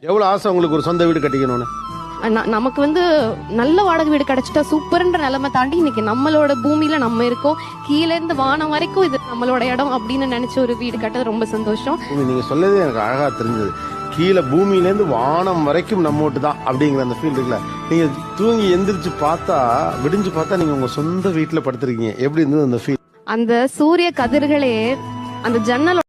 எவ்வளவு ஆசை உங்களுக்கு ஒரு சொந்த வீடு கட்டிக்கணும்னு? நமக்கு வந்து நல்ல வாடகை வீடு கிடைச்சிட்டா சூப்பர்ன்ற நிலைமை தாண்டி இன்னைக்கு நம்மளோட பூமியில நம்ம இருக்கோம், கீழே இருந்து வானம் வரைக்கும் இது நம்மளோட இடம் அப்படின்னு நினைச்ச ஒரு வீடு கட்டது ரொம்ப சந்தோஷம். நீங்க சொல்லதே எனக்கு அழகா தெரிஞ்சது. கீழே பூமியிலேருந்து வானம் வரைக்கும் நம்ம ஓட்டு தான் அப்படிங்கிற அந்த ஃபீல் இருக்குல்ல. நீங்க தூங்கி எந்திரிச்சு பார்த்தா, விடிஞ்சு பார்த்தா நீங்க உங்க சொந்த வீட்டுல படுத்திருக்கீங்க. எப்படி இருந்தது அந்த ஃபீல்? அந்த சூரிய கதிர்களே அந்த ஜன்னல்